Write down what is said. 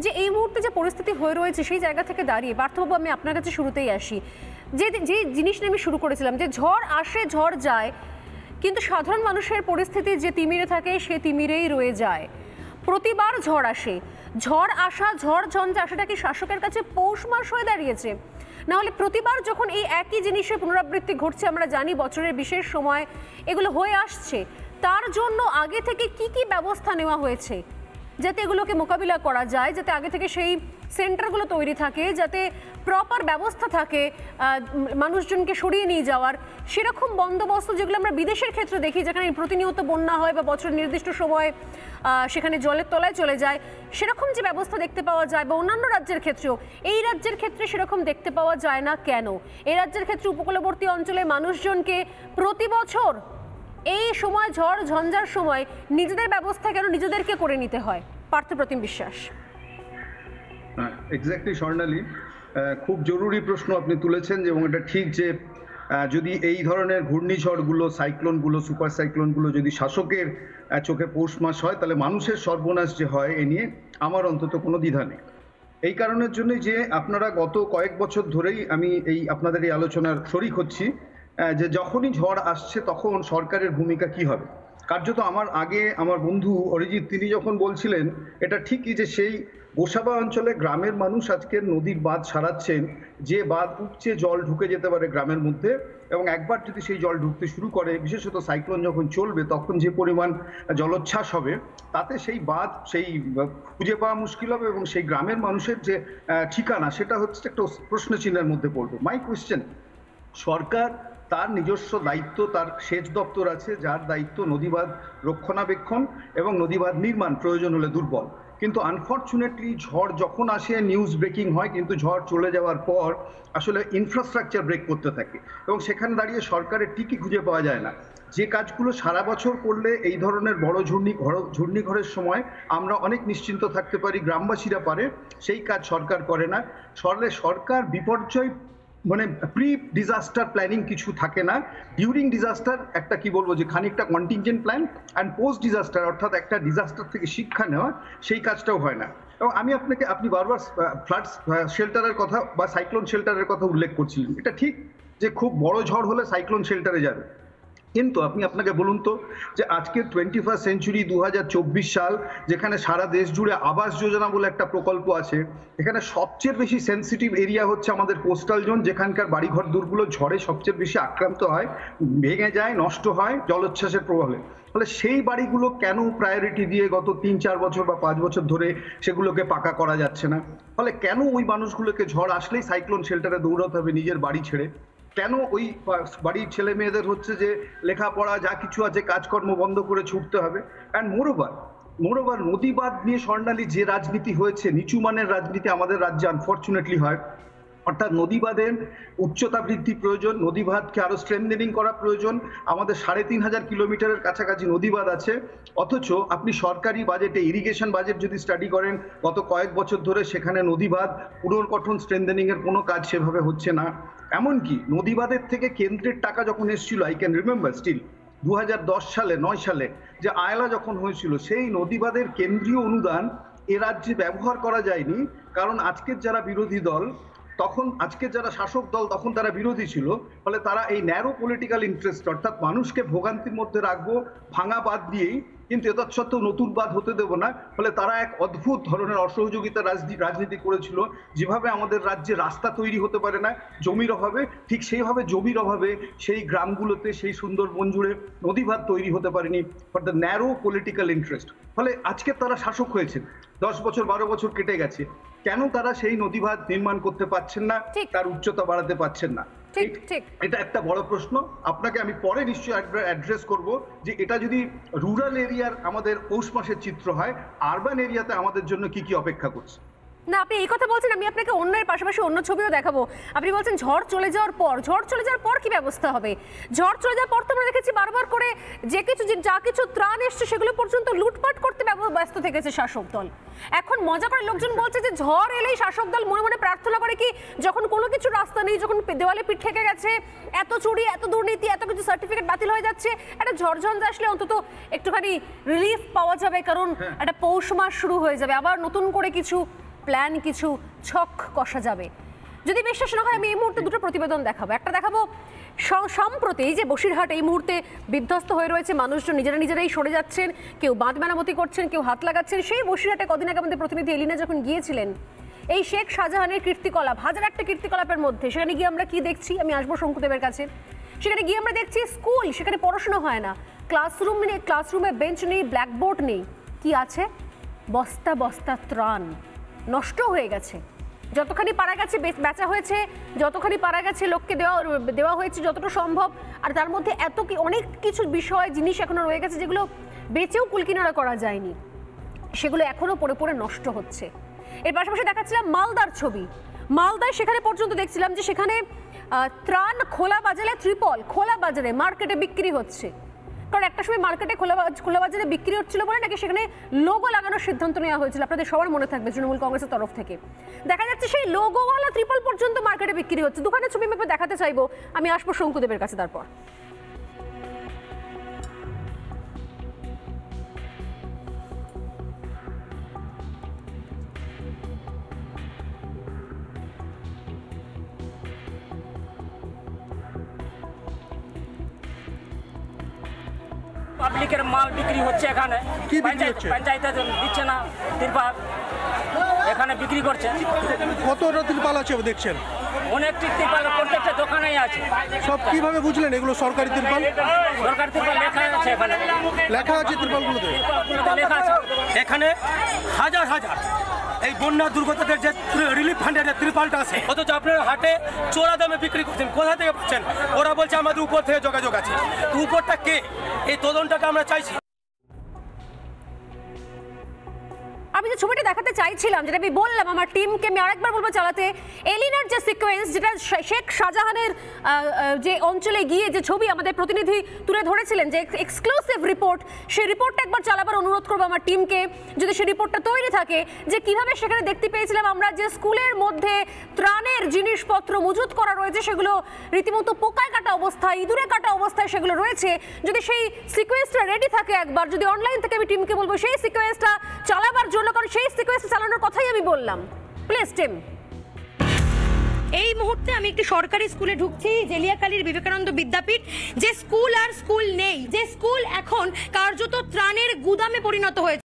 যে এই মুহূর্তে যে পরিস্থিতি হয়ে রয়েছে সেই জায়গা থেকে দাঁড়িয়ে পার্থবাবু, আমি আপনার কাছে শুরুতেই আসি, যে জিনিস নিয়ে আমি শুরু করেছিলাম যে ঝড় আসে ঝড় যায়, কিন্তু সাধারণ মানুষের পরিস্থিতি যে তিমিরে থাকে সে তিমিরেই রয়ে যায়। প্রতিবার ঝড় আসে, ঝড় আসা ঝড় ঝঞ্ঝা আসাটা কি শাসকের কাছে পৌষ মাস হয়ে দাঁড়িয়েছে? না হলে প্রতিবার যখন এই একই জিনিসের পুনরাবৃত্তি ঘটছে, আমরা জানি বছরের বিশেষ সময় এগুলো হয়ে আসছে, তার জন্য আগে থেকে কি কি ব্যবস্থা নেওয়া হয়েছে যাতে এগুলোকে মোকাবিলা করা যায়, যাতে আগে থেকে সেই সেন্টারগুলো তৈরি থাকে, যাতে প্রপার ব্যবস্থা থাকে মানুষজনকে সরিয়ে নিয়ে যাওয়ার, সেরকম বন্দোবস্ত যেগুলো আমরা বিদেশের ক্ষেত্রে দেখি, যেখানে প্রতিনিয়ত বন্যা হয় বা বছরের নির্দিষ্ট সময় সেখানে জলের তলায় চলে যায়, সেরকম যে ব্যবস্থা দেখতে পাওয়া যায় বা অন্যান্য রাজ্যের ক্ষেত্রেও, এই রাজ্যের ক্ষেত্রে সেরকম দেখতে পাওয়া যায় না কেন? এই রাজ্যের ক্ষেত্রে উপকূলবর্তী অঞ্চলে মানুষজনকে প্রতি বছর এই সময় ঝড় ঝঞ্ঝার সময় নিজেদের ব্যবস্থা কেন নিজেদেরকে করে নিতে হয়? পার্থপ্রতিম বিশ্বাস। এক্স্যাক্টলি স্বর্ণালী, খুব জরুরি প্রশ্ন আপনি তুলেছেন, এবং এটা ঠিক যে যদি এই ধরনের ঘূর্ণিঝড়গুলো, সাইক্লোনগুলো, সুপার সাইক্লোনগুলো যদি শাসকের চোখে পৌষ মাস হয়, তাহলে মানুষের সর্বনাশ যে হয় এ নিয়ে আমার অন্তত কোনো দ্বিধা নেই। এই কারণের জন্যই যে আপনারা গত কয়েক বছর ধরেই আমি আপনাদের এই আলোচনার শরিক হচ্ছি যে যখনই ঝড় আসছে তখন সরকারের ভূমিকা কি হবে। কার্যত আমার বন্ধু অরিজিৎ তিনি যখন বলছিলেন, এটা ঠিকই যে সেই গোসাবা অঞ্চলে গ্রামের মানুষ আজকের নদীর বাঁধ সারাচ্ছেন, যে বাঁধ উপচে জল ঢুকে যেতে পারে গ্রামের মধ্যে, এবং একবার যদি সেই জল ঢুকতে শুরু করে, বিশেষত সাইক্লোন যখন চলবে তখন যে পরিমাণ জলোচ্ছ্বাস হবে, তাতে সেই বাঁধ সেই খুঁজে পাওয়া মুশকিল হবে, এবং সেই গ্রামের মানুষের যে ঠিকানা সেটা হচ্ছে একটা প্রশ্ন চিহ্নের মধ্যে পড়বে। মাই কোয়েশ্চেন, সরকার তার নিজস্ব দায়িত্ব, তার সেচ দপ্তর আছে যার দায়িত্ব নদীবাঁধ রক্ষণাবেক্ষণ এবং নদীবাঁধ নির্মাণ, প্রয়োজন হলে দুর্বল। কিন্তু আনফর্চুনেটলি ঝড় যখন আসে নিউজ ব্রেকিং হয়, কিন্তু ঝড় চলে যাওয়ার পর আসলে ইনফ্রাস্ট্রাকচার ব্রেক করতে থাকে, এবং সেখানে দাঁড়িয়ে সরকারের ঠিকই খুঁজে পাওয়া যায় না। যে কাজগুলো সারা বছর করলে এই ধরনের বড় ঘূর্ণিঝড়ের সময় আমরা অনেক নিশ্চিন্ত থাকতে পারি, গ্রামবাসীরা পারে, সেই কাজ সরকার করে না। সরকার বিপর্যয় মানে প্রি ডিজাস্টার প্ল্যানিং কিছু থাকে না, ডিউরিং ডিজাস্টার একটা কি বলবো যে খানিকটা contingent plan, and post disaster অর্থাৎ একটা ডিজাস্টার থেকে শিক্ষা নেওয়া, সেই কাজটাও হয় না। এবং আপনি বারবার ফ্লাড শেল্টারের কথা বা সাইক্লোন শেল্টারের কথা উল্লেখ করছিলেন। এটা ঠিক যে খুব বড় ঝড় হলে সাইক্লোন শেল্টারে যাবে, কিন্তু আপনাকে বলুন তো যে আজকের 21st সেঞ্চুরি 2024 সাল, যেখানে সারা দেশ জুড়ে আবাস যোজনা বলে একটা প্রকল্প আছে, এখানে সবচেয়ে বেশি সেন্সিটিভ এরিয়া হচ্ছে আমাদের কোস্টাল জোন, যেখানকার বাড়িঘর দূরগুলো ঝড়ে সবচেয়ে বেশি আক্রান্ত হয়, ভেঙে যায়, নষ্ট হয় জলোচ্ছ্বাসের প্রভাবে। ফলে সেই বাড়িগুলো কেন প্রায়োরিটি দিয়ে গত 3-4 বছর বা 5 বছর ধরে সেগুলোকে পাকা করা যাচ্ছে না? ফলে কেন ওই মানুষগুলোকে ঝড় আসলেই সাইক্লোন শেল্টারে দৌড়াতে হবে নিজের বাড়ি ছেড়ে? কেন ওই বাড়ির ছেলে মেয়েদের হচ্ছে যে লেখাপড়া যা কিছু আছে কাজকর্ম বন্ধ করে ছুটতে হবে? অ্যান্ড মোরওভার নদীবাঁধ নিয়ে স্বর্ণালী যে রাজনীতি হয়েছে, নিচু মানের রাজনীতি আমাদের রাজ্যে আনফর্চুনেটলি হয়। অর্থাৎ নদীবাঁধের উচ্চতা বৃদ্ধি প্রয়োজন, নদীবাঁধকে আরো স্ট্রেংথেনিং করা প্রয়োজন। আমাদের 3500 কিলোমিটারের কাছাকাছি নদীবাঁধ আছে, অথচ আপনি সরকারি বাজেটে ইরিগেশন বাজেট যদি স্টাডি করেন গত কয়েক বছর ধরে সেখানে নদীবাঁধ পুনর্গঠন স্ট্রেংথেনিং এর কোনো কাজ সেভাবে হচ্ছে না। এমনকি নদীবাঁধের থেকে কেন্দ্রের টাকা যখন এসেছিল, আই ক্যান রিমেম্বার স্টিল 2010 সালে 9 সালে যে আয়লা যখন হয়েছিল, সেই নদীবাঁধের কেন্দ্রীয় অনুদান এ রাজ্যে ব্যবহার করা যায়নি, কারণ আজকের যারা বিরোধী দল তখন, আজকের যারা শাসক দল তখন তারা বিরোধী ছিল। ফলে তারা এই ন্যারো পলিটিক্যাল ইন্টারেস্ট, অর্থাৎ মানুষকে ভোগান্তির মধ্যে রাখবো ভাঙা বাঁধ দিয়েই, কিন্তু তৎসত্ত্বেও নতুন বাঁধ হতে দেবো না। ফলে তারা এক অদ্ভুত ধরনের অসহযোগিতা রাজনীতি করেছিল। যেভাবে আমাদের রাজ্যে রাস্তা তৈরি হতে পারে না জমির অভাবে, ঠিক সেইভাবে জমির অভাবে সেই গ্রামগুলোতে, সেই সুন্দরবন জুড়ে নদীবাঁধ তৈরি হতে পারেনি for the narrow political interest. ফলে আজকে তারা শাসক হয়েছেন, 10 বছর 12 বছর কেটে গেছে, কেন তারা সেই নদীবাঁধ নির্মাণ করতে পারছেন না, তার উচ্চতা বাড়াতে পারছেন না? এটা একটা বড় প্রশ্ন। আপনাকে আমি পরে নিশ্চয়ই অ্যাড্রেস করব যে এটা যদি রুরাল এরিয়ার আমাদের পৌষ মাসের চিত্র হয়, আরবান এরিয়াতে আমাদের জন্য কি কি অপেক্ষা করছে। না, আপনি এই কথা বলছেন, আমি আপনাকে অন্যের পাশাপাশি অন্য ছবিও দেখাবো। আপনি বলছেন ঝড় চলে যাওয়ার পর কি ব্যবস্থা হবে? ঝড় চলে যাওয়ার পর তো আমরা দেখেছি বারবার করে যা কিছু ত্রাণ এসছে সেগুলো পর্যন্ত লুটপাট করতে ব্যস্ত থেকেছে শাসক দল। এখন মজা করে লোকজন বলছে যে ঝড় এলেই শাসক দল মনে মনে প্রার্থনা করে কি, যখন কোনো কিছু রাস্তা নেই, যখন দেওয়ালে পিঠ ঠেকে গেছে, এত চুরি, এত দুর্নীতি, এত কিছু সার্টিফিকেট বাতিল হয়ে যাচ্ছে, একটা ঝড়ঝঞ্ঝা আসলে অন্তত একটুখানি রিলিফ পাওয়া যাবে, কারণ একটা পৌষ মাস শুরু হয়ে যাবে, আবার নতুন করে কিছু প্ল্যান, কিছু ছক কষা যাবে। যদি বিশ্বাস না হয় আমি এই মুহূর্তে দুটো প্রতিবেদন দেখাবো। একটা দেখাবো সম্প্রতি যে বসিরহাট এই মুহূর্তে বিধ্বস্ত হয়ে রয়েছে, মানুষজন নিজেরাই সরে যাচ্ছেন, কেউ বাঁধ মেরামতি করছেন, কেউ হাত লাগাচ্ছেন। সেই বসিরহাটে কদিন আগে আমাদের প্রতিনিধি এলিনা যখন গিয়েছিলেন, এই শেখ শাহজাহানের কীর্তিকলাপ, হাজার একটা কীর্তিকলাপের মধ্যে সেখানে গিয়ে আমরা কি দেখছি, আমি আসবো শঙ্কুদেবের কাছে। সেখানে গিয়ে আমরা দেখছি স্কুল, সেখানে পড়াশোনা হয় না, ক্লাসরুমে বেঞ্চ নেই, ব্ল্যাকবোর্ড নেই, কি আছে? বস্তা বস্তা ত্রাণ নষ্ট হয়ে গেছে। যতখানি পারা গেছে বেচা হয়েছে, যতখানি পারা গেছে লোককে দেওয়া হয়েছে যতটা সম্ভব। আর তার মধ্যে অনেক কিছু বিষয়, জিনিস এখনো রয়ে গেছে যেগুলো বেচেও কুলকিনারা করা যায়নি, সেগুলো এখনো পড়ে পড়ে নষ্ট হচ্ছে। এর পাশাপাশি দেখাচ্ছিলাম মালদার ছবি। মালদায় সেখানে পর্যন্ত দেখছিলাম যে সেখানে ত্রাণ খোলা বাজারে মার্কেটে বিক্রি হচ্ছে। কারণ একটা সময় মার্কেটে খোলা বাজারে বিক্রি হচ্ছিল বলে নাকি সেখানে লোগো লাগানোর সিদ্ধান্ত নেওয়া হয়েছিল, আপনাদের সবার মনে থাকবে, তৃণমূল কংগ্রেসের তরফ থেকে। দেখা যাচ্ছে সেই লোগোওয়ালা ত্রিপল পর্যন্ত মার্কেটে বিক্রি হচ্ছে। দোকানের ছবি আমি দেখাতে চাইবো, আমি আসবো শঙ্কুদেবের কাছে তারপর। পাবলিকের মাল বিক্রি হচ্ছে এখানে, পঞ্চায়েতে দিচ্ছে না তিরপাল, এখানে বিক্রি করছে। কতটা তিরপাল আছে দেখছেন? অনেকটি তিরপাল প্রত্যেকটা দোকানেই আছে। সব কিভাবে বুঝলেন এগুলো সরকারি তিরপাল? সরকারি তিরপাল লেখা আছে, এখানে লেখা আছে তিরপালগুলোতে, লেখা আছে। এখানে হাজার হাজার এই বন্যা দুর্গতদের যে রিলিফ ফান্ডের যে ত্রিপালটা আছে, অথচ আপনার হাটে চোরা দামে বিক্রি করছেন। কোথা থেকে পাচ্ছেন? ওরা বলছে আমাদের উপর থেকে যোগাযোগ আছে। উপরটা কে? এই তদন্তটা আমরা চাইছি। আমি যে ছবিটা দেখাতে চাইছিলাম, যেটা আমি বললাম আমার টিমকে আমি আরেকবার বলবো চালাতে, এলিনার যে সিকোয়েন্স, যেটা শেখ শাহজাহানের যে অঞ্চলে গিয়ে যে ছবি আমাদের প্রতিনিধি তুলে ধরেছিলেন, যে এক্সক্লুসিভ রিপোর্ট, সেই রিপোর্টটা একবার চালাবার অনুরোধ করবো আমার টিমকে, যদি সেই রিপোর্টটা তৈরি থাকে, যে কিভাবে সেখানে দেখতে পেয়েছিলাম আমরা যে স্কুলের মধ্যে ত্রাণের জিনিসপত্র মজুত করা রয়েছে, সেগুলো রীতিমতো পোকায় কাটা অবস্থায়, ইঁদুরে কাটা অবস্থায় সেগুলো রয়েছে। যদি সেই সিকোয়েন্সটা রেডি থাকে, একবার যদি অনলাইন থেকে আমি টিমকে বলবো সেই সিকোয়েন্সটা চালাবার জন্য, কারণ সেই সিকোয়েন্স চালানোর কথাই আমি বললাম। Please team. এই মুহূর্তে আমি একটি সরকারি স্কুলে ঢুকছি, জেলিয়াকালীর বিবেকানন্দ বিদ্যাপীঠ, যে স্কুল আর স্কুল নেই, যে স্কুল এখন কার্যত ত্রাণের গুদামে পরিণত হয়েছে।